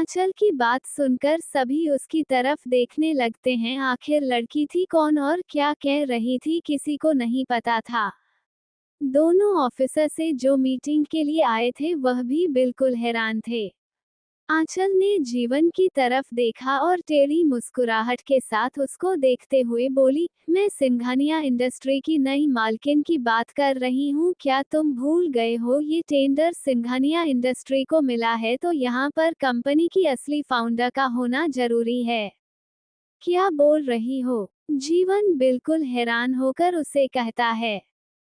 आंचल की बात सुनकर सभी उसकी तरफ देखने लगते हैं। आखिर लड़की थी कौन और क्या कह रही थी किसी को नहीं पता था। दोनों ऑफिसर से जो मीटिंग के लिए आए थे वह भी बिल्कुल हैरान थे। आंचल ने जीवन की तरफ देखा और टेढ़ी मुस्कुराहट के साथ उसको देखते हुए बोली, मैं सिंघानिया इंडस्ट्री की नई मालकिन की बात कर रही हूँ। क्या तुम भूल गए हो ये टेंडर सिंघानिया इंडस्ट्री को मिला है तो यहाँ पर कंपनी की असली फाउंडर का होना जरूरी है। क्या बोल रही हो? जीवन बिल्कुल हैरान होकर उसे कहता है।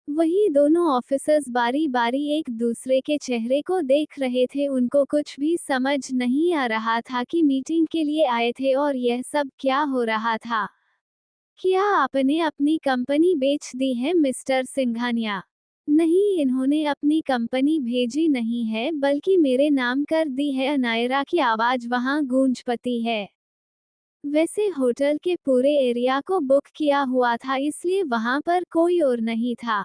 वही दोनों ऑफिसर्स बारी बारी एक दूसरे के चेहरे को देख रहे थे। उनको कुछ भी समझ नहीं आ रहा था कि मीटिंग के लिए आए थे और यह सब क्या हो रहा था। क्या आपने अपनी कंपनी बेच दी है मिस्टर सिंघानिया? नहीं, इन्होंने अपनी कंपनी भेजी नहीं है बल्कि मेरे नाम कर दी है। अनायरा की आवाज वहां गूंज पड़ती है। वैसे होटल के पूरे एरिया को बुक किया हुआ था इसलिए वहां पर कोई और नहीं था।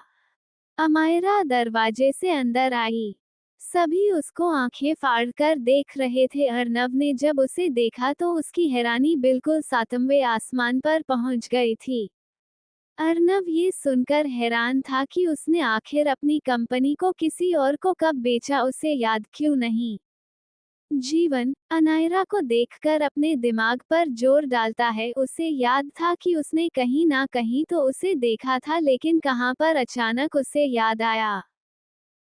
अमायरा दरवाजे से अंदर आई। सभी उसको आंखें फाड़कर देख रहे थे। अर्नव ने जब उसे देखा तो उसकी हैरानी बिल्कुल सातवें आसमान पर पहुंच गई थी। अर्नव ये सुनकर हैरान था कि उसने आखिर अपनी कंपनी को किसी और को कब बेचा, उसे याद क्यों नहीं। जीवन अनायरा को देखकर अपने दिमाग पर जोर डालता है। उसे याद था कि उसने कहीं ना कहीं तो उसे देखा था लेकिन कहां पर। अचानक उसे याद आया।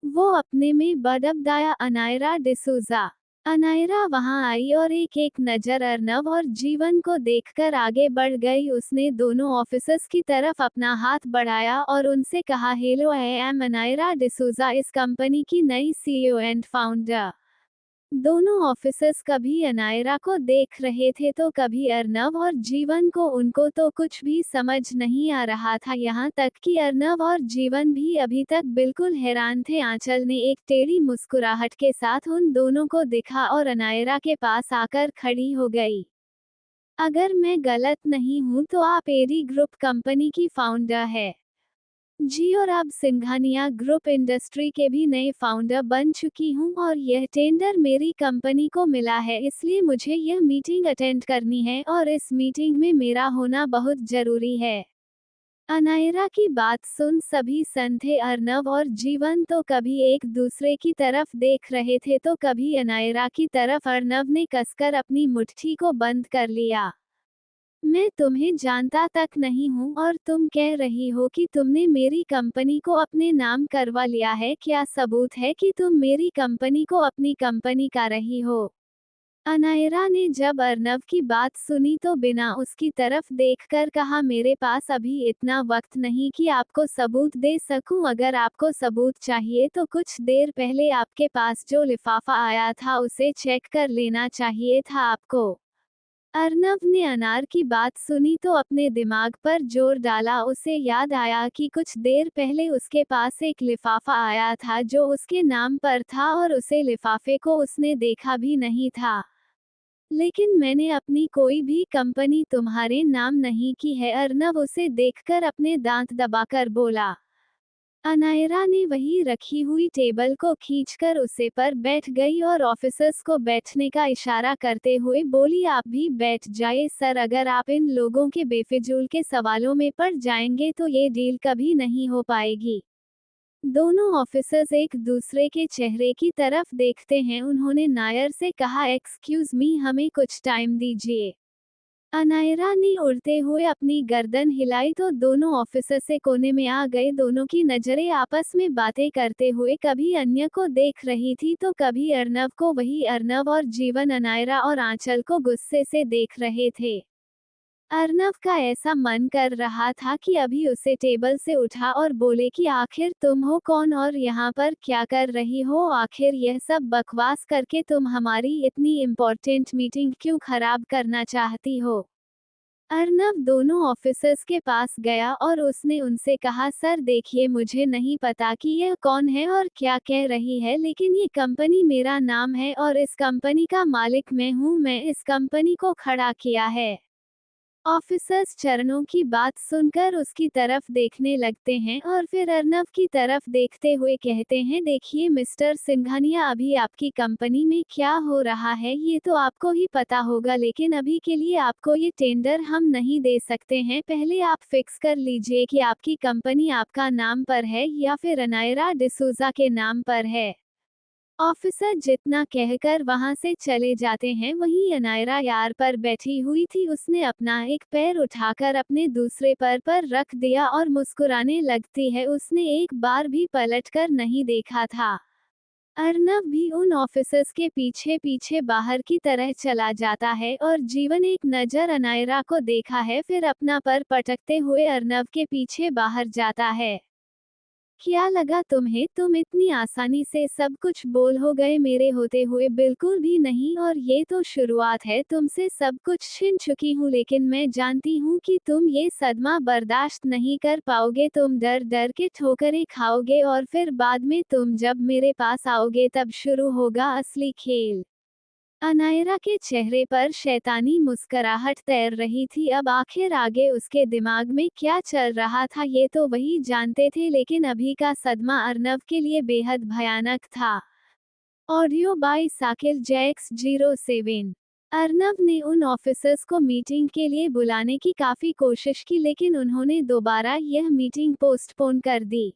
वो अपने में बड़बड़ाया, अनायरा डिसूजा। अनायरा वहां आई और एक एक नजर अर्नव और जीवन को देखकर आगे बढ़ गई। उसने दोनों ऑफिसर्स की तरफ अपना हाथ बढ़ाया और उनसे कहा, hello, I am Anaira D'Souza, इस कंपनी की नई सीईओ एंड फाउंडर। दोनों ऑफिसर्स कभी अनायरा को देख रहे थे तो कभी अर्नव और जीवन को। उनको तो कुछ भी समझ नहीं आ रहा था, यहाँ तक कि अर्नव और जीवन भी अभी तक बिल्कुल हैरान थे। आंचल ने एक टेढ़ी मुस्कुराहट के साथ उन दोनों को देखा और अनायरा के पास आकर खड़ी हो गई। अगर मैं गलत नहीं हूँ तो आप एरी ग्रुप कंपनी की फाउंडर है जी, और अब सिंघानिया ग्रुप इंडस्ट्री के भी नए फाउंडर बन चुकी हूं और यह टेंडर मेरी कंपनी को मिला है इसलिए मुझे यह मीटिंग अटेंड करनी है और इस मीटिंग में मेरा होना बहुत जरूरी है। अनायरा की बात सुन सभी सन थे। अर्नव और जीवन तो कभी एक दूसरे की तरफ देख रहे थे तो कभी अनायरा की तरफ। अर्नव ने कसकर अपनी मुट्ठी को बंद कर लिया। मैं तुम्हें जानता तक नहीं हूँ और तुम कह रही हो कि तुमने मेरी कंपनी को अपने नाम करवा लिया है। क्या सबूत है कि तुम मेरी कंपनी को अपनी कंपनी का रही हो? अनायरा ने जब अर्नव की बात सुनी तो बिना उसकी तरफ देखकर कहा, मेरे पास अभी इतना वक्त नहीं कि आपको सबूत दे सकूं। अगर आपको सबूत चाहिए तो कुछ देर पहले आपके पास जो लिफाफा आया था उसे चेक कर लेना चाहिए था आपको। अर्नव ने अनार की बात सुनी तो अपने दिमाग पर जोर डाला। उसे याद आया कि कुछ देर पहले उसके पास एक लिफाफा आया था जो उसके नाम पर था और उसे लिफाफे को उसने देखा भी नहीं था। लेकिन मैंने अपनी कोई भी कंपनी तुम्हारे नाम नहीं की है। अर्नव उसे देखकर अपने दांत दबाकर बोला। अनायरा ने वही रखी हुई टेबल को खींचकर उसे पर बैठ गई और ऑफिसर्स को बैठने का इशारा करते हुए बोली, आप भी बैठ जाइए सर, अगर आप इन लोगों के बेफिजूल के सवालों में पड़ जाएंगे तो ये डील कभी नहीं हो पाएगी। दोनों ऑफिसर्स एक दूसरे के चेहरे की तरफ देखते हैं। उन्होंने नायर से कहा, एक्सक्यूज मी, हमें कुछ टाइम दीजिए। अनायरा ने उड़ते हुए अपनी गर्दन हिलाई तो दोनों ऑफिसर से कोने में आ गए। दोनों की नजरें आपस में बातें करते हुए कभी अन्य को देख रही थी तो कभी अर्नव को। वही अर्नव और जीवन अनायरा और आंचल को गुस्से से देख रहे थे। अर्नव का ऐसा मन कर रहा था कि अभी उसे टेबल से उठा और बोले कि आखिर तुम हो कौन और यहाँ पर क्या कर रही हो? आखिर यह सब बकवास करके तुम हमारी इतनी इम्पोर्टेंट मीटिंग क्यों खराब करना चाहती हो? अर्नव दोनों ऑफिसर्स के पास गया और उसने उनसे कहा, सर देखिए, मुझे नहीं पता कि यह कौन है और क्या कह रही है, लेकिन ये कंपनी मेरा नाम है और इस कंपनी का मालिक मैं हूँ। मैं इस कंपनी को खड़ा किया है ऑफिसर्स चरणों की बात सुनकर उसकी तरफ देखने लगते हैं और फिर अर्नव की तरफ देखते हुए कहते हैं, देखिए मिस्टर सिंघानिया, अभी आपकी कंपनी में क्या हो रहा है ये तो आपको ही पता होगा, लेकिन अभी के लिए आपको ये टेंडर हम नहीं दे सकते हैं। पहले आप फिक्स कर लीजिए कि आपकी कंपनी आपका नाम पर है या फिर अनायरा डिसूजा के नाम पर है। ऑफिसर जितना कहकर वहां से चले जाते हैं, वहीं अनायरा यार पर बैठी हुई थी। उसने अपना एक पैर उठाकर अपने दूसरे पैर पर रख दिया और मुस्कुराने लगती है। उसने एक बार भी पलटकर नहीं देखा था। अर्नव भी उन ऑफिसर्स के पीछे पीछे बाहर की तरह चला जाता है और जीवन एक नजर अनायरा को देखा है, फिर अपना पर पटकते हुए अर्नव के पीछे बाहर जाता है। क्या लगा तुम्हें, तुम इतनी आसानी से सब कुछ बोल हो गए, मेरे होते हुए बिल्कुल भी नहीं, और ये तो शुरुआत है। तुमसे सब कुछ छीन चुकी हूँ, लेकिन मैं जानती हूँ कि तुम ये सदमा बर्दाश्त नहीं कर पाओगे। तुम डर डर के ठोकरें खाओगे और फिर बाद में तुम जब मेरे पास आओगे तब शुरू होगा असली खेल। अनायरा के चेहरे पर शैतानी मुस्कुराहट तैर रही थी। अब आखिर आगे उसके दिमाग में क्या चल रहा था ये तो वही जानते थे, लेकिन अभी का सदमा अर्नव के लिए बेहद भयानक था। Audio by Sakil Jacks 07। Arnav ने उन ऑफिसर्स को मीटिंग के लिए बुलाने की काफी कोशिश की, लेकिन उन्होंने दोबारा यह मीटिंग पोस्टपोन कर दी।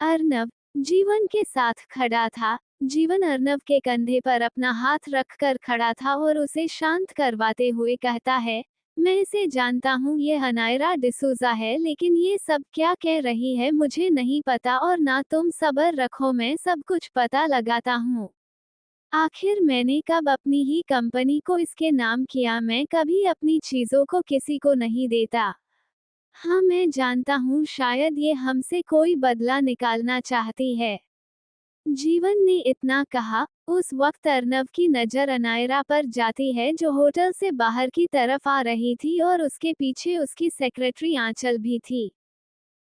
अर्नव जीवन के साथ खड़ा था। जीवन अर्नव के कंधे पर अपना हाथ रखकर खड़ा था और उसे शांत करवाते हुए कहता है, मैं इसे जानता हूँ, ये अनायरा डिसूजा है, लेकिन ये सब क्या कह रही है मुझे नहीं पता, और ना तुम सब्र रखो, मैं सब कुछ पता लगाता हूँ। आखिर मैंने कब अपनी ही कंपनी को इसके नाम किया? मैं कभी अपनी चीजों को किसी को नहीं देता। हाँ, मैं जानता हूँ, शायद ये हमसे कोई बदला निकालना चाहती है। जीवन ने इतना कहा। उस वक्त अर्नव की नजर अनायरा पर जाती है, जो होटल से बाहर की तरफ आ रही थी, और उसके पीछे उसकी सेक्रेटरी आंचल भी थी।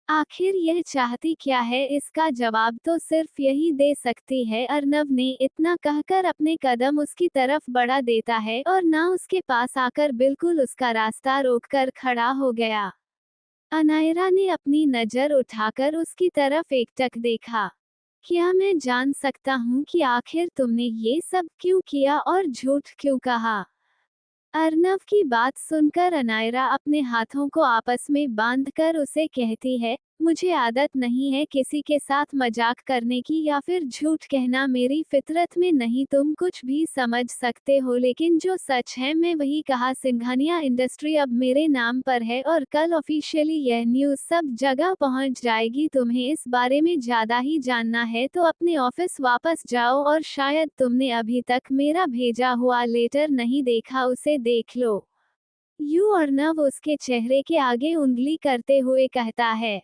आखिर यह चाहती क्या है, इसका जवाब तो सिर्फ यही दे सकती है। अर्नव ने इतना कहकर अपने कदम उसकी तरफ बढ़ा देता है और ना उसके पास आकर बिल्कुल उसका रास्ता रोककर खड़ा हो गया। अनायरा ने अपनी नजर उठाकर उसकी तरफ एकटक देखा। क्या मैं जान सकता हूँ कि आखिर तुमने ये सब क्यों किया और झूठ क्यों कहा? अर्नव की बात सुनकर अनायरा अपने हाथों को आपस में बांधकर उसे कहती है, मुझे आदत नहीं है किसी के साथ मजाक करने की या फिर झूठ कहना, मेरी फितरत में नहीं। तुम कुछ भी समझ सकते हो, लेकिन जो सच है मैं वही कहा। सिंघानिया इंडस्ट्री अब मेरे नाम पर है और कल ऑफिशियली यह न्यूज़ सब जगह पहुंच जाएगी। तुम्हें इस बारे में ज़्यादा ही जानना है तो अपने ऑफिस वापस जाओ, और शायद तुमने अभी तक मेरा भेजा हुआ लेटर नहीं देखा, उसे देख लो। अर्नव उसके चेहरे के आगे उंगली करते हुए कहता है।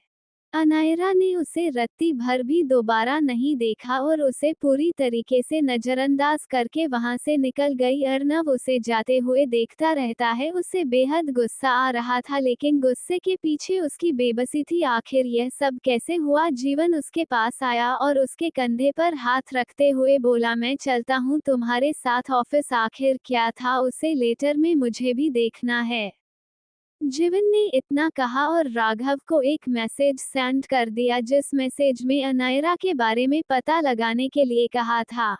अनायरा ने उसे रत्ती भर भी दोबारा नहीं देखा और उसे पूरी तरीके से नजरअंदाज करके वहां से निकल गई। अर्नव उसे जाते हुए देखता रहता है। उसे बेहद गुस्सा आ रहा था, लेकिन गुस्से के पीछे उसकी बेबसी थी। आखिर यह सब कैसे हुआ? जीवन उसके पास आया और उसके कंधे पर हाथ रखते हुए बोला, मैं चलता हूँ तुम्हारे साथ ऑफिस। आखिर क्या था उसे लेटर में, मुझे भी देखना है। जीवन ने इतना कहा और राघव को एक मैसेज सेंड कर दिया, जिस मैसेज में अनायरा के बारे में पता लगाने के लिए कहा था।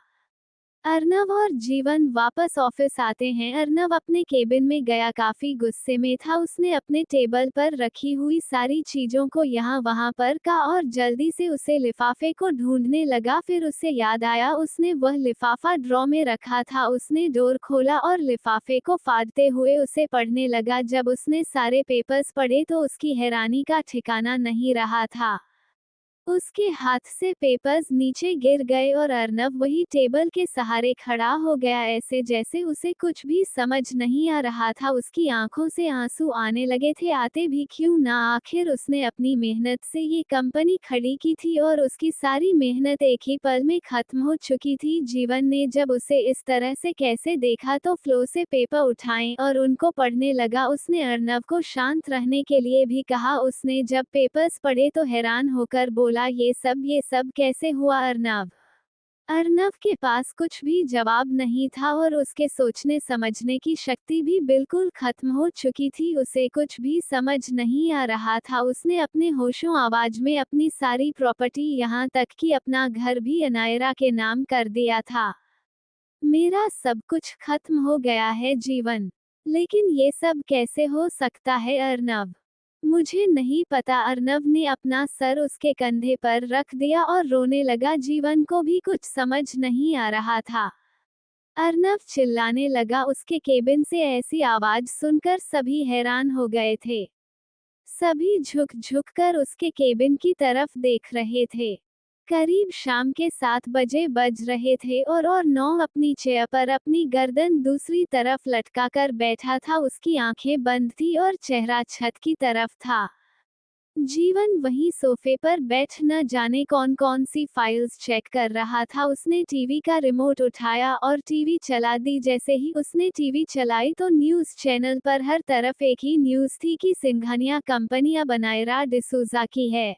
अर्नव और जीवन वापस ऑफिस आते हैं। अर्नव अपने केबिन में गया, काफी गुस्से में था। उसने अपने टेबल पर रखी हुई सारी चीजों को यहाँ वहाँ पर का और जल्दी से उसे लिफाफे को ढूंढने लगा। फिर उसे याद आया, उसने वह लिफाफा ड्रॉ में रखा था। उसने डोर खोला और लिफाफे को फाड़ते हुए उसे पढ़ने लगा। जब उसने सारे पेपर्स पढ़े तो उसकी हैरानी का ठिकाना नहीं रहा था। उसके हाथ से पेपर्स नीचे गिर गए और अर्नव वही टेबल के सहारे खड़ा हो गया, ऐसे जैसे उसे कुछ भी समझ नहीं आ रहा था। उसकी आंखों से आंसू आने लगे थे, आते भी क्यों ना, आखिर उसने अपनी मेहनत से ये कंपनी खड़ी की थी और उसकी सारी मेहनत एक ही पल में खत्म हो चुकी थी। जीवन ने जब उसे इस तरह से कैसे देखा तो फ्लो से पेपर उठाए और उनको पढ़ने लगा। उसने अर्नव को शांत रहने के लिए भी कहा। उसने जब पेपर्स पढ़े तो हैरान होकर बोला, ये सब कैसे हुआ अर्नव? अर्नव के पास कुछ भी जवाब नहीं था और उसके सोचने समझने की शक्ति भी बिल्कुल खत्म हो चुकी थी। उसे कुछ भी समझ नहीं आ रहा था। उसने अपने होशो आवाज में अपनी सारी प्रॉपर्टी, यहाँ तक कि अपना घर भी अनायरा के नाम कर दिया था। मेरा सब कुछ खत्म हो गया है जीवन। लेकिन ये सब कैसे हो सकता है अर्नव? मुझे नहीं पता। अर्नव ने अपना सर उसके कंधे पर रख दिया और रोने लगा। जीवन को भी कुछ समझ नहीं आ रहा था। अर्नव चिल्लाने लगा। उसके केबिन से ऐसी आवाज सुनकर सभी हैरान हो गए थे। सभी झुक झुक कर उसके केबिन की तरफ देख रहे थे। करीब शाम के 7 बजे बज रहे थे और नौ अपनी चेयर पर अपनी गर्दन दूसरी तरफ लटकाकर बैठा था। उसकी आंखें बंद थी और चेहरा छत की तरफ था। जीवन वहीं सोफे पर बैठ न जाने कौन कौन सी फाइल्स चेक कर रहा था। उसने टीवी का रिमोट उठाया और टीवी चला दी। जैसे ही उसने टीवी चलाई तो न्यूज़ चैनल पर हर तरफ एक ही न्यूज़ थी कि सिंघानिया कंपनी अब अनायरा डिसूजा की है।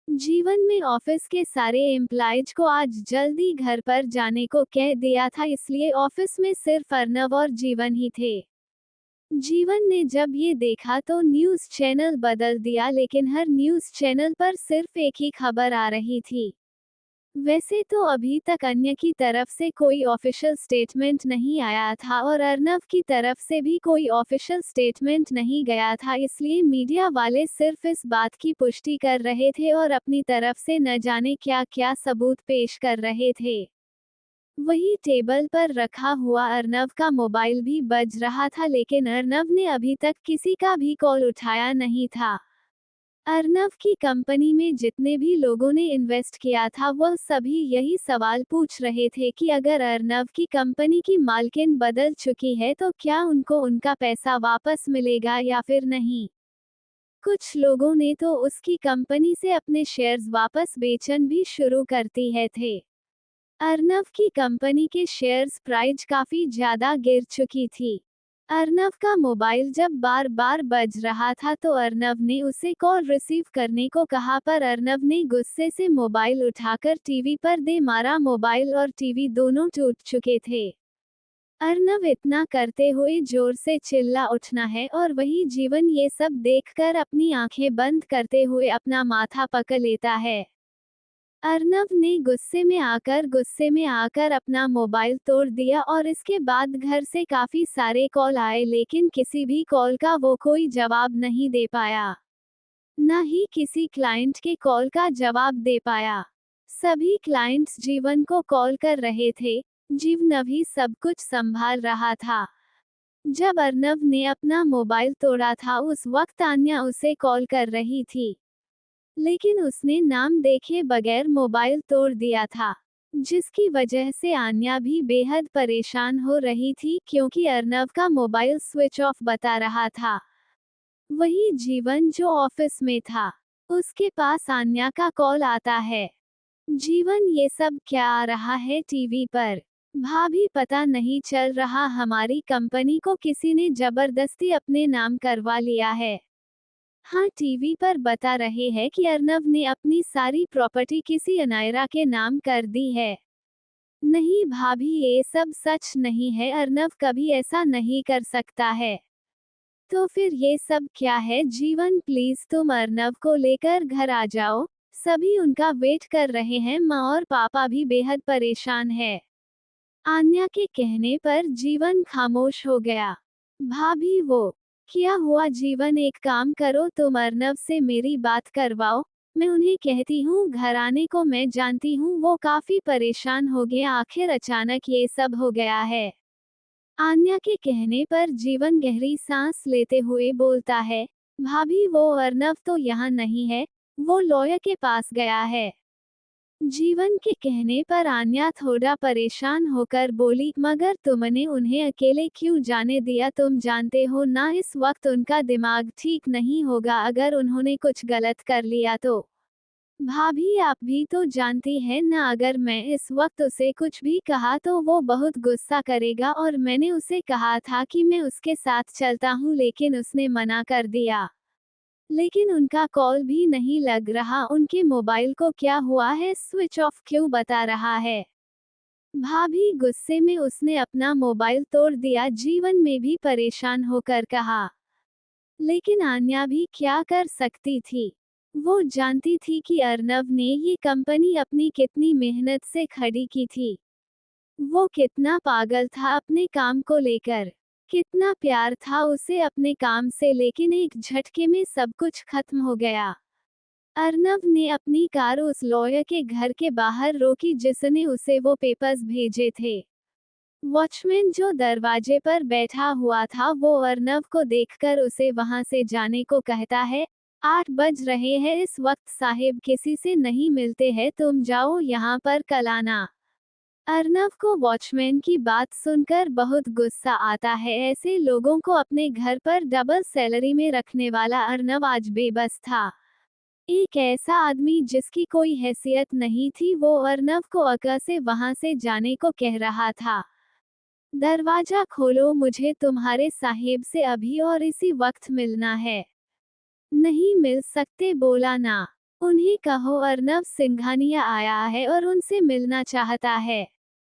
जीवन में ऑफिस के सारे एम्प्लॉयज को आज जल्दी घर पर जाने को कह दिया था, इसलिए ऑफिस में सिर्फ अर्नव और जीवन ही थे। जीवन ने जब ये देखा तो न्यूज़ चैनल बदल दिया, लेकिन हर न्यूज़ चैनल पर सिर्फ एक ही खबर आ रही थी। वैसे तो अभी तक अन्य की तरफ से कोई ऑफिशियल स्टेटमेंट नहीं आया था और अर्नव की तरफ से भी कोई ऑफिशियल स्टेटमेंट नहीं गया था, इसलिए मीडिया वाले सिर्फ इस बात की पुष्टि कर रहे थे और अपनी तरफ से न जाने क्या क्या सबूत पेश कर रहे थे। वही टेबल पर रखा हुआ अर्नव का मोबाइल भी बज रहा था, लेकिन अर्नव ने अभी तक किसी का भी कॉल उठाया नहीं था। अर्नव की कंपनी में जितने भी लोगों ने इन्वेस्ट किया था वह सभी यही सवाल पूछ रहे थे कि अगर अर्नव की कंपनी की मालकिन बदल चुकी है तो क्या उनको उनका पैसा वापस मिलेगा या फिर नहीं। कुछ लोगों ने तो उसकी कंपनी से अपने शेयर्स वापस बेचन भी शुरू कर दी है थे। अर्नव की कंपनी के शेयर्स प्राइस काफी ज्यादा गिर चुकी थी। अर्नव का मोबाइल जब बार बार बज रहा था तो अर्नव ने उसे कॉल रिसीव करने को कहा, पर अर्नव ने गुस्से से मोबाइल उठाकर टीवी पर दे मारा। मोबाइल और टीवी दोनों टूट चुके थे। अर्नव इतना करते हुए जोर से चिल्ला उठना है और वही जीवन ये सब देखकर अपनी आंखें बंद करते हुए अपना माथा पकड़ लेता है। अर्नव ने गुस्से में आकर अपना मोबाइल तोड़ दिया और इसके बाद घर से काफी सारे कॉल आए, लेकिन किसी भी कॉल का वो कोई जवाब नहीं दे पाया। न ही किसी क्लाइंट के कॉल का जवाब दे पाया। सभी क्लाइंट्स जीवन को कॉल कर रहे थे। जीवन भी सब कुछ संभाल रहा था। जब अर्नव ने अपना मोबाइल तोड़ा था उस वक्त आन्या उसे कॉल कर रही थी, लेकिन उसने नाम देखे बगैर मोबाइल तोड़ दिया था, जिसकी वजह से आन्या भी बेहद परेशान हो रही थी क्योंकि अर्नव का मोबाइल स्विच ऑफ बता रहा था। वही जीवन जो ऑफिस में था, उसके पास आन्या का कॉल आता है। जीवन, ये सब क्या आ रहा है टीवी पर? भाभी, पता नहीं चल रहा, हमारी कंपनी को किसी ने जबरदस्ती अपने नाम करवा लिया है। हाँ, टीवी पर बता रहे हैं कि अर्नव ने अपनी सारी प्रॉपर्टी किसी अनायरा के नाम कर दी है। नहीं भाभी, ये सब सच नहीं है। अर्नव कभी ऐसा नहीं कर सकता है। तो फिर ये सब क्या है? जीवन, प्लीज तुम अर्नव को लेकर घर आ जाओ। सभी उनका वेट कर रहे हैं। माँ और पापा भी बेहद परेशान है। आन्या के कहने पर जीवन खामोश हो गया। भाभी, वो क्या हुआ? जीवन, एक काम करो, तुम अर्नव से मेरी बात करवाओ। मैं उन्हें कहती हूँ घर आने को। मैं जानती हूँ वो काफी परेशान हो गए, आखिर अचानक ये सब हो गया है। आन्या के कहने पर जीवन गहरी सांस लेते हुए बोलता है, भाभी, वो अर्नव तो यहाँ नहीं है, वो लॉयर के पास गया है। जीवन के कहने पर आन्या थोड़ा परेशान होकर बोली, मगर तुमने उन्हें अकेले क्यों जाने दिया? तुम जानते हो ना इस वक्त उनका दिमाग ठीक नहीं होगा, अगर उन्होंने कुछ गलत कर लिया तो। भाभी, आप भी तो जानती हैं ना, अगर मैं इस वक्त उसे कुछ भी कहा तो वो बहुत गुस्सा करेगा, और मैंने उसे कहा था कि मैं उसके साथ चलता हूँ, लेकिन उसने मना कर दिया। लेकिन उनका कॉल भी नहीं लग रहा। उनके मोबाइल को क्या हुआ है? स्विच ऑफ क्यों बता रहा है? भाभी गुस्से में उसने अपना मोबाइल तोड़ दिया, जीवन में भी परेशान होकर कहा। लेकिन आन्या भी क्या कर सकती थी? वो जानती थी कि अर्नव ने ये कंपनी अपनी कितनी मेहनत से खड़ी की थी। वो कितना पागल था अपने काम को लेकर, कितना प्यार था उसे अपने काम से, लेकिन एक झटके में सब कुछ खत्म हो गया। अर्नव ने अपनी कार उस लॉयर के घर के बाहर रोकी जिसने उसे वो पेपर्स भेजे थे। वॉचमैन जो दरवाजे पर बैठा हुआ था वो अर्नव को देखकर उसे वहां से जाने को कहता है। 8 बज रहे हैं इस वक्त, साहिब किसी से नहीं मिलते हैं, तुम जाओ, यहाँ पर कल आना। अर्नव को वॉचमैन की बात सुनकर बहुत गुस्सा आता है। ऐसे लोगों को अपने घर पर डबल सैलरी में रखने वाला अर्नव आज बेबस था। एक ऐसा आदमी जिसकी कोई हैसियत नहीं थी, वो अर्नव को अका से वहां से जाने को कह रहा था। दरवाजा खोलो, मुझे तुम्हारे साहिब से अभी और इसी वक्त मिलना है। नहीं मिल सकते, बोला ना। उन्हें कहो अर्नव सिंघानिया आया है और उनसे मिलना चाहता है।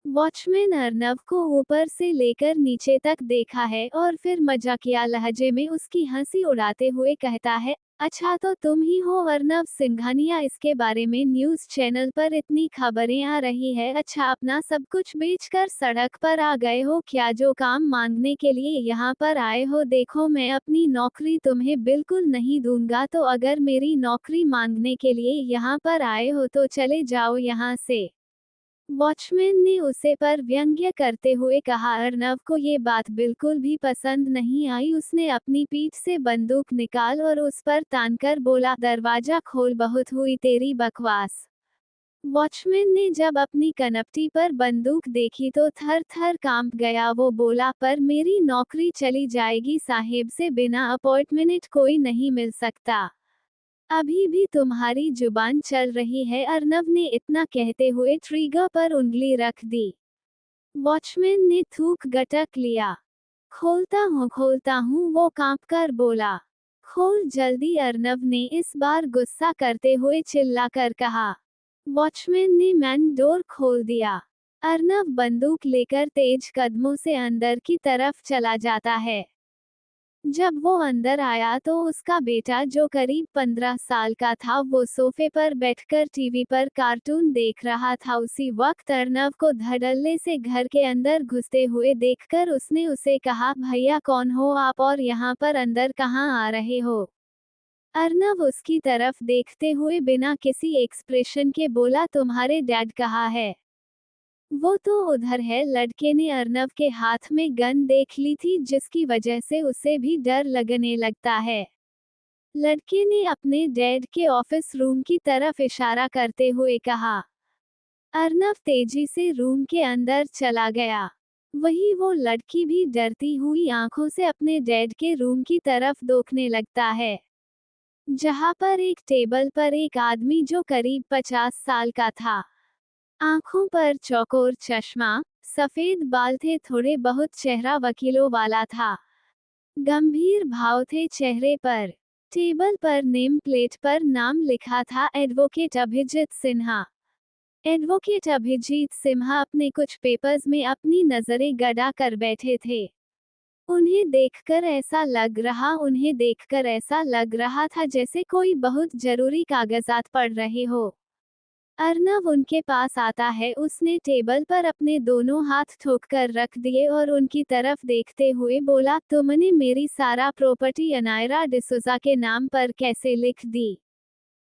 वॉचमैन अर्नव को ऊपर से लेकर नीचे तक देखा है और फिर मजाकिया लहजे में उसकी हंसी उड़ाते हुए कहता है, अच्छा तो तुम ही हो अर्नव सिंघानिया, इसके बारे में न्यूज़ चैनल पर इतनी खबरें आ रही है। अच्छा, अपना सब कुछ बेचकर सड़क पर आ गए हो क्या? जो काम मांगने के लिए यहाँ पर आए हो? देखो, मैं अपनी नौकरी तुम्हें बिल्कुल नहीं दूंगा, तो अगर मेरी नौकरी मांगने के लिए यहाँ पर आए हो तो चले जाओ यहाँ से। वॉचमैन ने उसे पर व्यंग्य करते हुए कहा। अर्नव को ये बात बिल्कुल भी पसंद नहीं आई। उसने अपनी पीठ से बंदूक निकाल और उस पर तानकर बोला, दरवाजा खोल, बहुत हुई तेरी बकवास। वॉचमैन ने जब अपनी कनपटी पर बंदूक देखी तो थर थर कांप गया। वो बोला, पर मेरी नौकरी चली जाएगी साहिब, से बिना अपॉइंटमेंट कोई नहीं मिल सकता। अभी भी तुम्हारी जुबान चल रही है। अर्नव ने इतना कहते हुए ट्रिगर पर उंगली रख दी। वॉचमैन ने थूक गटक लिया। खोलता हूँ, वो कांपकर बोला। खोल जल्दी, अर्नव ने इस बार गुस्सा करते हुए चिल्लाकर कहा। वॉचमैन ने मैन डोर खोल दिया। अर्नव बंदूक लेकर तेज कदमों से अंदर की तरफ चला जाता है। जब वो अंदर आया तो उसका बेटा, जो करीब 15 साल का था, वो सोफे पर बैठकर टीवी पर कार्टून देख रहा था। उसी वक्त अर्नव को धड़ल्ले से घर के अंदर घुसते हुए देखकर उसने उसे कहा, भैया कौन हो आप और यहाँ पर अंदर कहाँ आ रहे हो? अर्नव उसकी तरफ देखते हुए बिना किसी एक्सप्रेशन के बोला, तुम्हारे डैड कहाँ है? वो तो उधर है। लड़के ने अर्नव के हाथ में गन देख ली थी, जिसकी वजह से उसे भी डर लगने लगता है। लड़के ने अपने डैड के ऑफिस रूम की तरफ इशारा करते हुए कहा। अर्नव तेजी से रूम के अंदर चला गया। वही वो लड़की भी डरती हुई आंखों से अपने डैड के रूम की तरफ देखने लगता है, जहां पर एक टेबल पर एक आदमी जो करीब 50 साल का था, आंखों पर चौकोर चश्मा, सफेद बाल थे, थोड़े बहुत चेहरा वकीलों वाला था। गंभीर भाव थे चेहरे पर। टेबल पर नेम प्लेट पर नाम लिखा था, एडवोकेट अभिजीत सिन्हा। एडवोकेट अभिजीत सिन्हा अपने कुछ पेपर्स में अपनी नजरें गड़ा कर बैठे थे। उन्हें देखकर ऐसा लग रहा था जैसे कोई बहुत जरूरी कागजात पढ़ रहे हो। अर्नव उनके पास आता है। उसने टेबल पर अपने दोनों हाथ ठोककर रख दिए और उनकी तरफ देखते हुए बोला, तुमने मेरी सारा प्रॉपर्टी अनायरा डिसूजा के नाम पर कैसे लिख दी?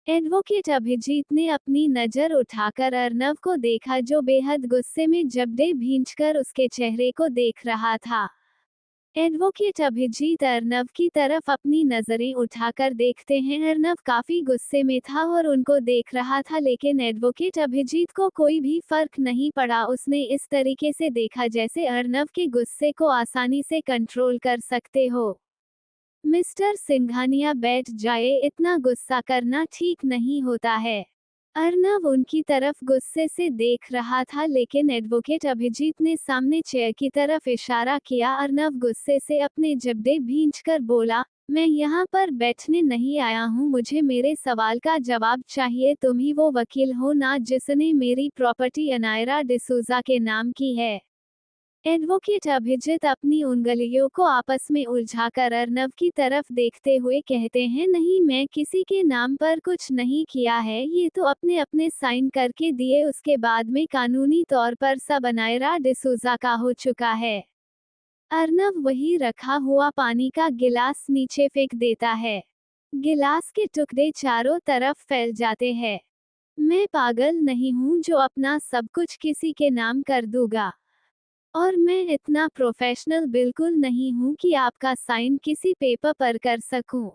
एडवोकेट अभिजीत ने अपनी नजर उठाकर अर्नव को देखा, जो बेहद गुस्से में जबड़े भींचकर उसके चेहरे को देख रहा था। एडवोकेट अभिजीत अर्नव की तरफ अपनी नजरें उठाकर देखते हैं। अर्नव काफी गुस्से में था और उनको देख रहा था, लेकिन एडवोकेट अभिजीत को कोई भी फर्क नहीं पड़ा। उसने इस तरीके से देखा जैसे अर्नव के गुस्से को आसानी से कंट्रोल कर सकते हो। मिस्टर सिंघानिया, बैठ जाए, इतना गुस्सा करना ठीक नहीं होता है। अर्नव उनकी तरफ गुस्से से देख रहा था, लेकिन एडवोकेट अभिजीत ने सामने चेयर की तरफ इशारा किया। अर्नव गुस्से से अपने जबड़े भींचकर बोला, मैं यहाँ पर बैठने नहीं आया हूँ, मुझे मेरे सवाल का जवाब चाहिए। तुम ही वो वकील हो ना जिसने मेरी प्रॉपर्टी अनायरा डिसूजा के नाम की है। एडवोकेट अभिजीत अपनी उंगलियों को आपस में उलझाकर अर्नव की तरफ देखते हुए कहते हैं, नहीं, मैं किसी के नाम पर कुछ नहीं किया है, ये तो अपने अपने साइन करके दिए, उसके बाद में कानूनी तौर पर सब अनायरा डिसूजा का हो चुका है। अर्नव वही रखा हुआ पानी का गिलास नीचे फेंक देता है। गिलास के टुकड़े चारों तरफ फैल जाते हैं। मैं पागल नहीं हूँ जो अपना सब कुछ किसी के नाम कर दूंगा। और मैं इतना प्रोफेशनल बिल्कुल नहीं हूँ कि आपका साइन किसी पेपर पर कर सकूं।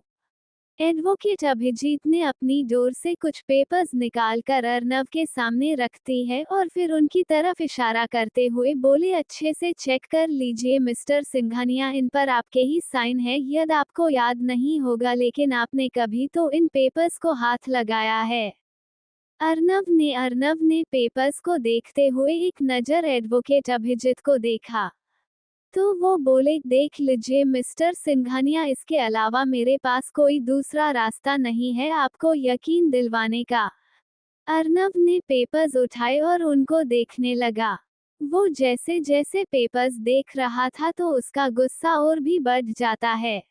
एडवोकेट अभिजीत ने अपनी डोर से कुछ पेपर्स निकालकर अर्नव के सामने रखती है और फिर उनकी तरफ इशारा करते हुए बोले, अच्छे से चेक कर लीजिए मिस्टर सिंघानिया, इन पर आपके ही साइन है। यदि आपको याद नहीं होगा, लेकिन आपने कभी तो इन पेपर्स को हाथ लगाया है। अर्नव ने पेपर्स को देखते हुए एक नज़र एडवोकेट अभिजीत को देखा। तो वो बोले, देख लीजिए मिस्टर सिंघानिया, इसके अलावा मेरे पास कोई दूसरा रास्ता नहीं है आपको यकीन दिलवाने का। अर्नव ने पेपर्स उठाए और उनको देखने लगा। वो जैसे जैसे पेपर्स देख रहा था तो उसका गुस्सा और भी बढ़ जाता है।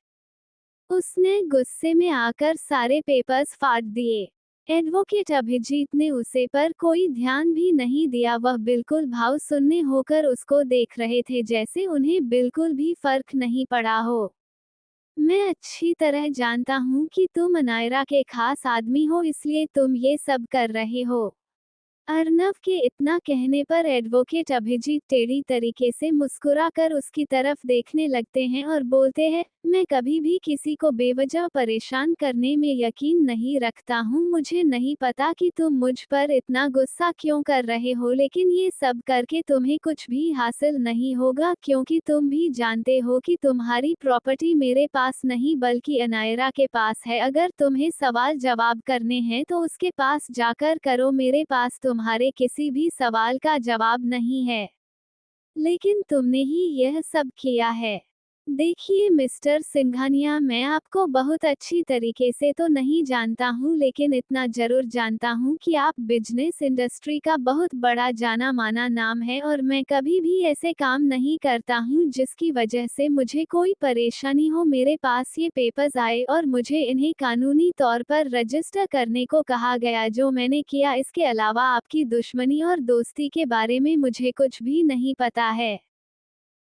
उसने गुस्से में आकर सारे पेपर्स फाड़ दिए। एडवोकेट अभिजीत ने उसे पर कोई ध्यान भी नहीं दिया, वह बिल्कुल भाव शून्य होकर उसको देख रहे थे, जैसे उन्हें बिल्कुल भी फर्क नहीं पड़ा हो। मैं अच्छी तरह जानता हूँ कि तुम अनायरा के खास आदमी हो, इसलिए तुम ये सब कर रहे हो। अर्नव के इतना कहने पर एडवोकेट अभिजीत टेढ़ी तरीके से मुस्कुराकर उसकी तरफ देखने लगते हैं और बोलते हैं, मैं कभी भी किसी को बेवजह परेशान करने में यकीन नहीं रखता हूँ। मुझे नहीं पता कि तुम मुझ पर इतना गुस्सा क्यों कर रहे हो, लेकिन ये सब करके तुम्हें कुछ भी हासिल नहीं होगा, क्योंकि तुम भी जानते हो कि तुम्हारी प्रॉपर्टी मेरे पास नहीं बल्कि अनायरा के पास है। अगर तुम्हें सवाल जवाब करने हैं तो उसके पास जाकर करो, मेरे पास तुम्हारे किसी भी सवाल का जवाब नहीं है। लेकिन तुमने ही यह सब किया है। देखिए मिस्टर सिंघानिया, मैं आपको बहुत अच्छी तरीके से तो नहीं जानता हूँ, लेकिन इतना जरूर जानता हूँ कि आप बिजनेस इंडस्ट्री का बहुत बड़ा जाना माना नाम है, और मैं कभी भी ऐसे काम नहीं करता हूँ जिसकी वजह से मुझे कोई परेशानी हो। मेरे पास ये पेपर्स आए और मुझे इन्हें कानूनी तौर पर रजिस्टर करने को कहा गया, जो मैंने किया। इसके अलावा आपकी दुश्मनी और दोस्ती के बारे में मुझे कुछ भी नहीं पता है।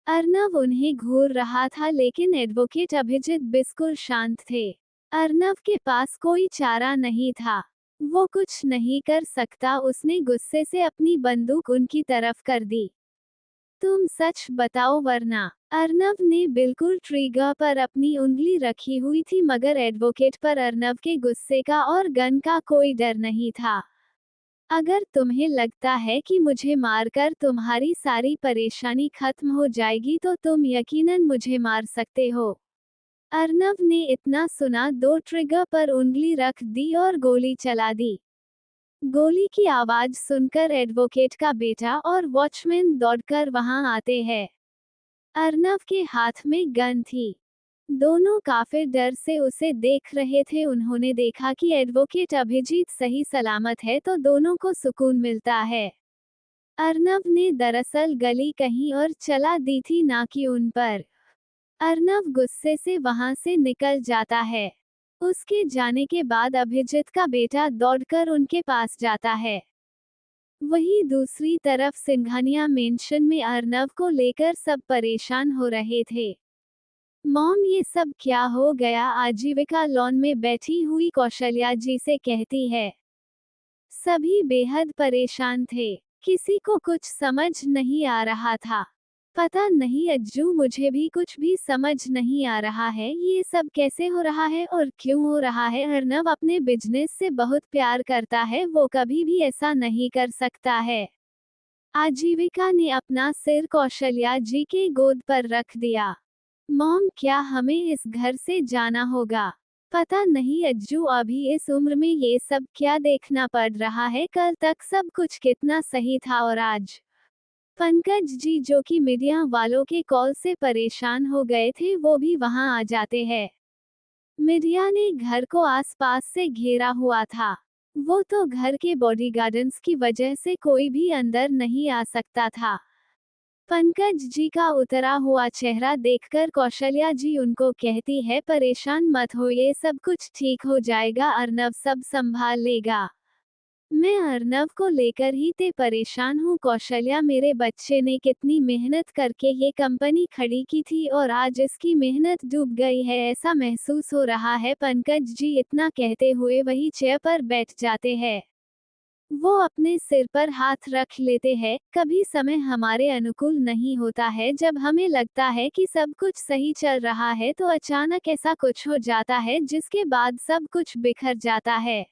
अर्नव उन्हें घूर रहा था, लेकिन एडवोकेट अभिजीत बिल्कुल शांत थे। अर्नव के पास कोई चारा नहीं था, वो कुछ नहीं कर सकता। उसने गुस्से से अपनी बंदूक उनकी तरफ कर दी। तुम सच बताओ वरना। अर्नव ने बिल्कुल ट्रिगर पर अपनी उंगली रखी हुई थी, मगर एडवोकेट पर अर्नव के गुस्से का और गन का कोई डर नहीं था। अगर तुम्हें लगता है कि मुझे मारकर तुम्हारी सारी परेशानी खत्म हो जाएगी तो तुम यकीनन मुझे मार सकते हो। अर्नव ने इतना सुना, दो ट्रिगर पर उंगली रख दी और गोली चला दी। गोली की आवाज सुनकर एडवोकेट का बेटा और वॉचमैन दौड़कर वहां आते हैं। अर्नव के हाथ में गन थी। दोनों काफी डर से उसे देख रहे थे। उन्होंने देखा कि एडवोकेट अभिजीत सही सलामत है तो दोनों को सुकून मिलता है। अर्नव ने दरअसल गली कहीं और चला दी थी, ना कि उन पर। अर्नव गुस्से से वहां से निकल जाता है। उसके जाने के बाद अभिजीत का बेटा दौड़कर उनके पास जाता है। वहीं दूसरी तरफ सिंघानिया मेंशन में अर्नव को लेकर सब परेशान हो रहे थे। मॉम, ये सब क्या हो गया? आजीविका लॉन में बैठी हुई कौशल्या जी से कहती है। सभी बेहद परेशान थे। किसी को कुछ समझ नहीं आ रहा था। पता नहीं अज्जू, मुझे भी कुछ भी समझ नहीं आ रहा है, ये सब कैसे हो रहा है और क्यों हो रहा है। अर्नव अपने बिजनेस से बहुत प्यार करता है, वो कभी भी ऐसा नहीं कर सकता है। आजीविका ने अपना सिर कौशल्या जी के गोद पर रख दिया। मॉम, क्या हमें इस घर से जाना होगा? पता नहीं अज्जू, अभी इस उम्र में ये सब क्या देखना पड़ रहा है। कल तक सब कुछ कितना सही था और आज। पंकज जी, जो कि मीडिया वालों के कॉल से परेशान हो गए थे, वो भी वहां आ जाते हैं। मीडिया ने घर को आसपास से घेरा हुआ था। वो तो घर के बॉडीगार्ड्स की वजह से कोई भी अंदर नहीं आ सकता था। पंकज जी का उतरा हुआ चेहरा देखकर कौशल्या जी उनको कहती है, परेशान मत हो, ये सब कुछ ठीक हो जाएगा, अर्नव सब संभाल लेगा। मैं अर्नव को लेकर ही ते परेशान हूँ कौशल्या, मेरे बच्चे ने कितनी मेहनत करके ये कंपनी खड़ी की थी और आज इसकी मेहनत डूब गई है, ऐसा महसूस हो रहा है। पंकज जी इतना कहते हुए वही चेयर पर बैठ जाते हैं। वो अपने सिर पर हाथ रख लेते हैं। कभी समय हमारे अनुकूल नहीं होता है, जब हमें लगता है कि सब कुछ सही चल रहा है तो अचानक ऐसा कुछ हो जाता है जिसके बाद सब कुछ बिखर जाता है।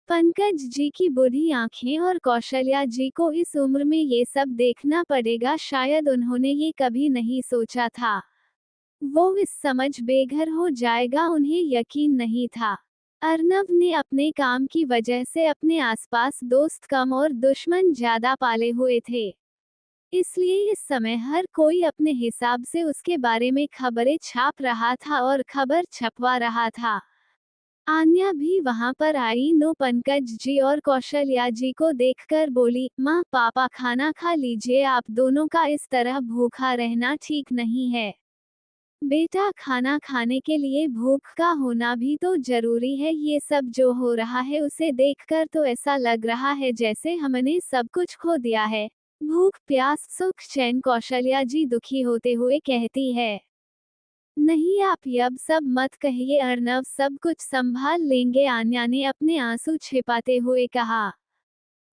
पंकज जी की बूढ़ी आंखें और कौशल्या जी को इस उम्र में ये सब देखना पड़ेगा, शायद उन्होंने ये कभी नहीं सोचा था। वो इस समझ बेघर हो जाएगा, उन्हें यकीन नहीं था। अर्नव ने अपने काम की वजह से अपने आसपास दोस्त कम और दुश्मन ज्यादा पाले हुए थे। इसलिए इस समय हर कोई अपने हिसाब से उसके बारे में खबरें छाप रहा था और खबर छपवा रहा था। आन्या भी वहां पर आई। नो पंकज जी और कौशल्या जी को देखकर बोली, माँ पापा खाना खा लीजिए, आप दोनों का इस तरह भूखा रहना ठीक नहीं है। बेटा, खाना खाने के लिए भूख का होना भी तो जरूरी है। ये सब जो हो रहा है उसे देखकर तो ऐसा लग रहा है जैसे हमने सब कुछ खो दिया है। भूख प्यास सुख चैन, कौशल्या जी दुखी होते हुए कहती है। नहीं, आप अब सब मत कहिए, अर्नव सब कुछ संभाल लेंगे, आन्या ने अपने आंसू छिपाते हुए कहा।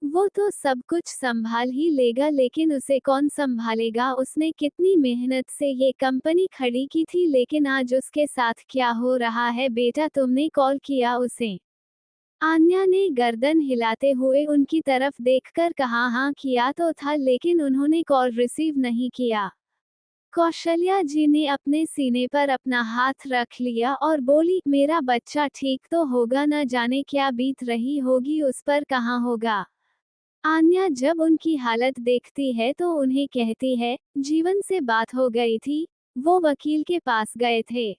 वो तो सब कुछ संभाल ही लेगा, लेकिन उसे कौन संभालेगा? उसने कितनी मेहनत से ये कंपनी खड़ी की थी, लेकिन आज उसके साथ क्या हो रहा है? बेटा, तुमने कॉल किया उसे? आन्या ने गर्दन हिलाते हुए उनकी तरफ देखकर कहा, हाँ किया तो था, लेकिन उन्होंने कॉल रिसीव नहीं किया। कौशल्या जी ने अपने सीने पर अपना हाथ रख लिया और बोली, मेरा बच्चा ठीक तो होगा, न जाने क्या बीत रही होगी उस पर, कहाँ होगा। आन्या जब उनकी हालत देखती है तो उन्हें कहती है, जीवन से बात हो गई थी, वो वकील के पास गए थे।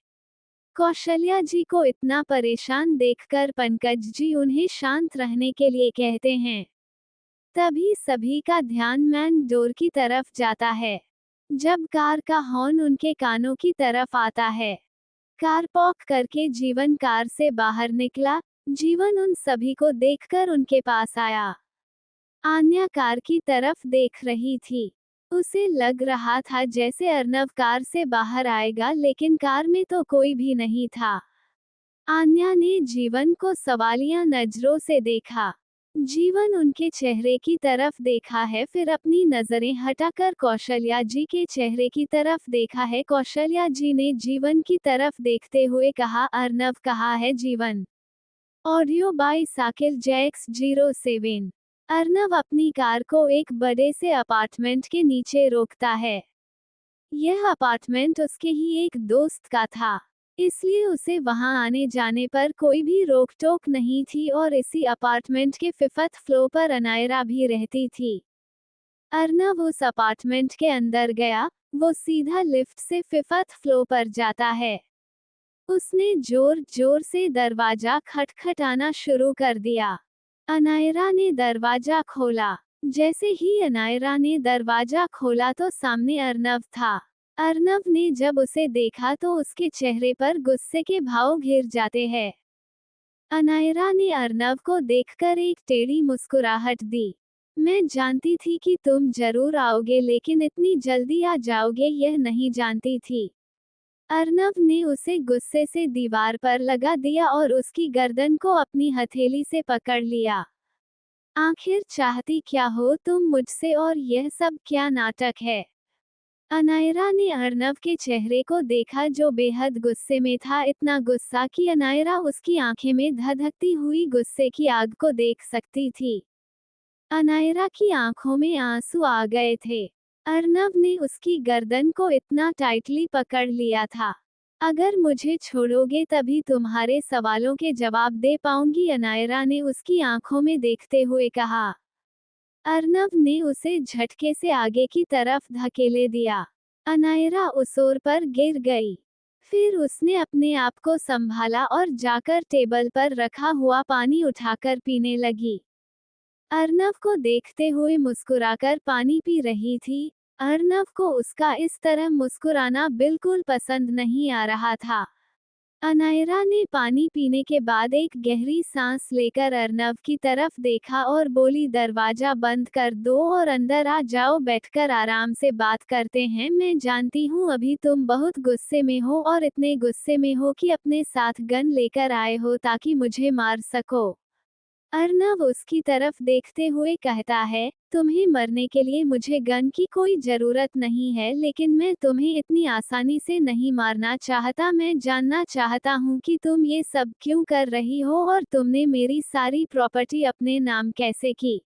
कौशल्या जी को इतना परेशान देखकर पंकज जी उन्हें शांत रहने के लिए कहते हैं। तभी सभी का ध्यान मैन डोर की तरफ जाता है। जब कार का हॉर्न उनके कानों की तरफ आता है। कार पॉक करके जीवन कार से बाहर निकला। जीवन उन सभी को देखकर उनके पास आया। आन्या कार की तरफ देख रही थी। उसे लग रहा था जैसे अर्नव कार से बाहर आएगा, लेकिन कार में तो कोई भी नहीं था। आन्या ने जीवन को सवालिया नजरों से देखा। जीवन उनके चेहरे की तरफ देखा है, फिर अपनी नजरें हटाकर कौशल्या जी के चेहरे की तरफ देखा है। कौशल्या जी ने जीवन की तरफ देखते हुए कहा, अर्नव कहाँ है जीवन? Audio by Sakil Jacks 07। Arnav अपनी कार को एक बड़े से अपार्टमेंट के नीचे रोकता है। यह अपार्टमेंट उसके ही एक दोस्त का था, इसलिए उसे वहां आने जाने पर कोई भी रोक टोक नहीं थी और इसी अपार्टमेंट के 5th फ्लोर पर अनायरा भी रहती थी। अर्नव उस अपार्टमेंट के अंदर गया। वो सीधा लिफ्ट से 5th फ्लोर पर जाता है। उसने जोर जोर से दरवाजा खटखटाना शुरू कर दिया। अनायरा ने दरवाजा खोला। जैसे ही अनायरा ने दरवाजा खोला तो सामने अर्नव था। अर्नव ने जब उसे देखा तो उसके चेहरे पर गुस्से के भाव घिर जाते हैं। अनायरा ने अर्नव को देखकर एक टेढ़ी मुस्कुराहट दी। मैं जानती थी कि तुम जरूर आओगे, लेकिन इतनी जल्दी आ जाओगे यह नहीं जानती थी। अर्नव ने उसे गुस्से से दीवार पर लगा दिया और उसकी गर्दन को अपनी हथेली से पकड़ लिया। आखिर चाहती क्या हो तुम मुझसे, और यह सब क्या नाटक है? अनायरा ने अर्नव के चेहरे को देखा जो बेहद गुस्से में था, इतना गुस्सा कि अनायरा उसकी आंखें में धधकती हुई गुस्से की आग को देख सकती थी। अनायरा की आंखों में आंसू आ गए थे। अर्नव ने उसकी गर्दन को इतना टाइटली पकड़ लिया था। अगर मुझे छोड़ोगे तभी तुम्हारे सवालों के जवाब दे पाऊंगी, अनायरा ने उसकी आंखों में देखते हुए कहा। अर्नव ने उसे झटके से आगे की तरफ धकेले दिया। अनायरा उस ओर पर गिर गई। फिर उसने अपने आप को संभाला और जाकर टेबल पर रखा हुआ पानी उठाकर पीने लगी। अर्नव को देखते हुए मुस्कुराकर पानी पी रही थी। अर्नव को उसका इस तरह मुस्कुराना बिल्कुल पसंद नहीं आ रहा था। अनायरा ने पानी पीने के बाद एक गहरी सांस लेकर अर्नव की तरफ देखा और बोली, दरवाजा बंद कर दो और अंदर आ जाओ, बैठकर आराम से बात करते हैं। मैं जानती हूँ अभी तुम बहुत गुस्से में हो और इतने गुस्से में हो कि अपने साथ गन लेकर आए हो ताकि मुझे मार सको। अर्नव उसकी तरफ देखते हुए कहता है, तुम्हें मरने के लिए मुझे गन की कोई जरूरत नहीं है, लेकिन मैं तुम्हें इतनी आसानी से नहीं मारना चाहता। मैं जानना चाहता हूँ कि तुम ये सब क्यों कर रही हो और तुमने मेरी सारी प्रॉपर्टी अपने नाम कैसे की।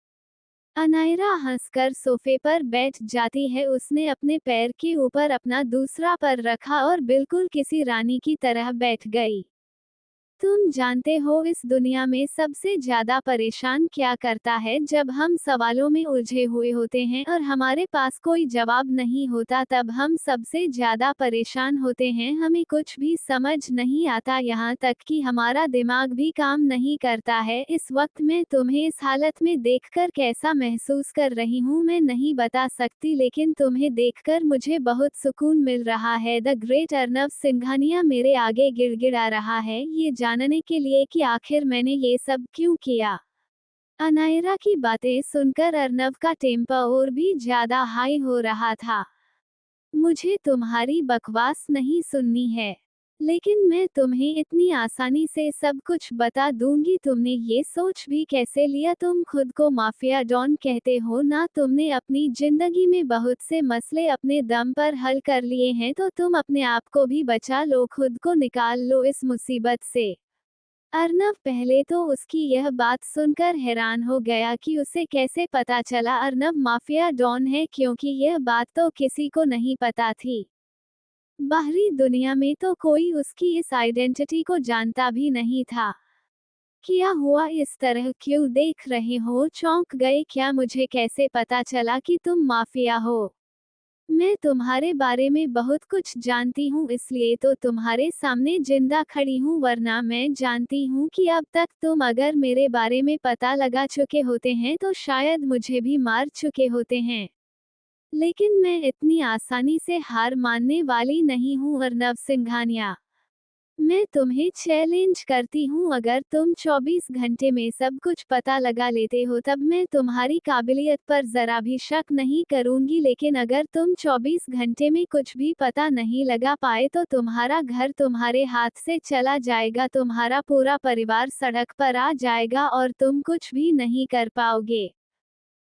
अनायरा हंसकर सोफे पर बैठ जाती है। उसने अपने पैर के ऊपर अपना दूसरा पैर रखा और बिल्कुल किसी रानी की तरह बैठ गई। तुम जानते हो इस दुनिया में सबसे ज्यादा परेशान क्या करता है? जब हम सवालों में उलझे हुए होते हैं और हमारे पास कोई जवाब नहीं होता, तब हम सबसे ज्यादा परेशान होते हैं। हमें कुछ भी समझ नहीं आता, यहाँ तक कि हमारा दिमाग भी काम नहीं करता है। इस वक्त मैं तुम्हें इस हालत में देखकर कैसा महसूस कर रही हूँ मैं नहीं बता सकती, लेकिन तुम्हें देखकर मुझे बहुत सुकून मिल रहा है। द ग्रेट अर्नव सिंघानिया मेरे आगे गिड़गिड़ा रहा है, ये जानने के लिए कि आखिर मैंने ये सब क्यों किया। अनायरा की बातें सुनकर अर्नव का टेम्पर और भी ज्यादा हाई हो रहा था। मुझे तुम्हारी बकवास नहीं सुननी है, लेकिन मैं तुम्हें इतनी आसानी से सब कुछ बता दूंगी। तुमने ये सोच भी कैसे लिया? तुम खुद को माफिया डॉन कहते हो ना? तुमने अपनी जिंदगी में बहुत से मसले अपने दम पर हल कर लिए हैं, तो तुम अपने आप को भी बचा लो, खुद को निकाल लो इस मुसीबत से। अर्नव पहले तो उसकी यह बात सुनकर हैरान हो गया कि उसे कैसे पता चला अर्नव माफिया डॉन है, क्योंकि यह बात तो किसी को नहीं पता थी। बाहरी दुनिया में तो कोई उसकी इस आइडेंटिटी को जानता भी नहीं था। क्या हुआ? इस तरह क्यों देख रहे हो? चौंक गए क्या? मुझे कैसे पता चला कि तुम माफिया हो? मैं तुम्हारे बारे में बहुत कुछ जानती हूँ, इसलिए तो तुम्हारे सामने जिंदा खड़ी हूँ, वरना मैं जानती हूँ कि अब तक तुम अगर मेरे बारे में पता लगा चुके होते हैं तो शायद मुझे भी मार चुके होते हैं। लेकिन मैं इतनी आसानी से हार मानने वाली नहीं हूँ अर्नव सिंघानिया। मैं तुम्हें चैलेंज करती हूँ, अगर तुम 24 घंटे में सब कुछ पता लगा लेते हो तब मैं तुम्हारी काबिलियत पर जरा भी शक नहीं करूंगी, लेकिन अगर तुम 24 घंटे में कुछ भी पता नहीं लगा पाए तो तुम्हारा घर तुम्हारे हाथ से चला जाएगा, तुम्हारा पूरा परिवार सड़क पर आ जाएगा और तुम कुछ भी नहीं कर पाओगे।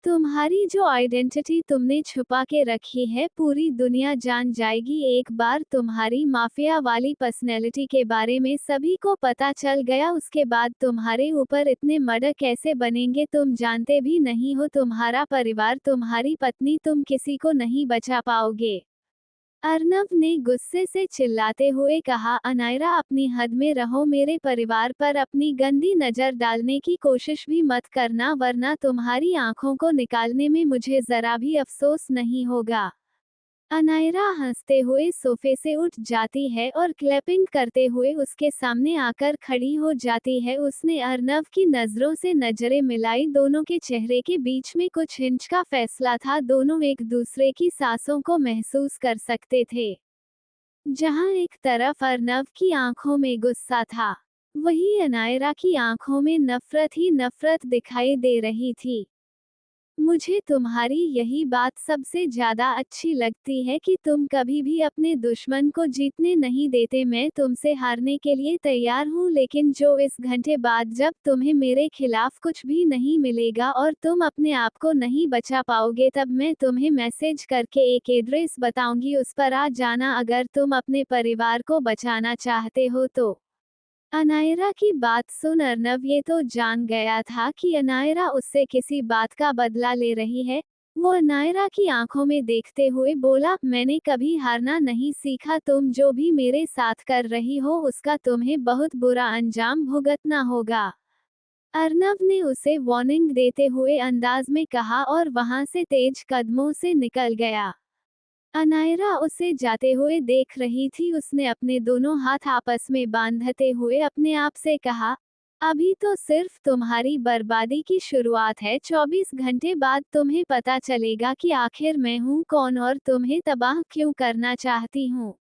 तुम्हारी जो आइडेंटिटी तुमने छुपा के रखी है पूरी दुनिया जान जाएगी। एक बार तुम्हारी माफिया वाली पर्सनैलिटी के बारे में सभी को पता चल गया, उसके बाद तुम्हारे ऊपर इतने मर्डर कैसे बनेंगे तुम जानते भी नहीं हो। तुम्हारा परिवार, तुम्हारी पत्नी, तुम किसी को नहीं बचा पाओगे। अर्नव ने गुस्से से चिल्लाते हुए कहा, अनायरा अपनी हद में रहो, मेरे परिवार पर अपनी गंदी नजर डालने की कोशिश भी मत करना, वरना तुम्हारी आंखों को निकालने में मुझे जरा भी अफसोस नहीं होगा। अनायरा हंसते हुए सोफे से उठ जाती है और क्लैपिंग करते हुए उसके सामने आकर खड़ी हो जाती है। उसने अर्नव की नजरों से नजरें मिलाई, दोनों के चेहरे के बीच में कुछ इंच का फैसला था, दोनों एक दूसरे की सांसों को महसूस कर सकते थे। जहां एक तरफ अर्नव की आंखों में गुस्सा था, वहीं अनायरा की आंखों में नफरत ही नफरत दिखाई दे रही थी। मुझे तुम्हारी यही बात सबसे ज्यादा अच्छी लगती है कि तुम कभी भी अपने दुश्मन को जीतने नहीं देते। मैं तुमसे हारने के लिए तैयार हूँ, लेकिन जो इस घंटे बाद जब तुम्हें मेरे खिलाफ कुछ भी नहीं मिलेगा और तुम अपने आप को नहीं बचा पाओगे, तब मैं तुम्हें मैसेज करके एक एड्रेस बताऊंगी, उस पर आ जाना अगर तुम अपने परिवार को बचाना चाहते हो तो। अनायरा की बात सुन अर्नव ये तो जान गया था कि अनायरा उससे किसी बात का बदला ले रही है। वो अनायरा की आंखों में देखते हुए बोला, मैंने कभी हारना नहीं सीखा, तुम जो भी मेरे साथ कर रही हो उसका तुम्हें बहुत बुरा अंजाम भुगतना होगा। अर्नव ने उसे वार्निंग देते हुए अंदाज में कहा और वहां से तेज कदमों से निकल गया। अनायरा उसे जाते हुए देख रही थी। उसने अपने दोनों हाथ आपस में बांधते हुए अपने आप से कहा, अभी तो सिर्फ तुम्हारी बर्बादी की शुरुआत है। 24 घंटे बाद तुम्हें पता चलेगा कि आखिर मैं हूँ कौन और तुम्हें तबाह क्यों करना चाहती हूँ।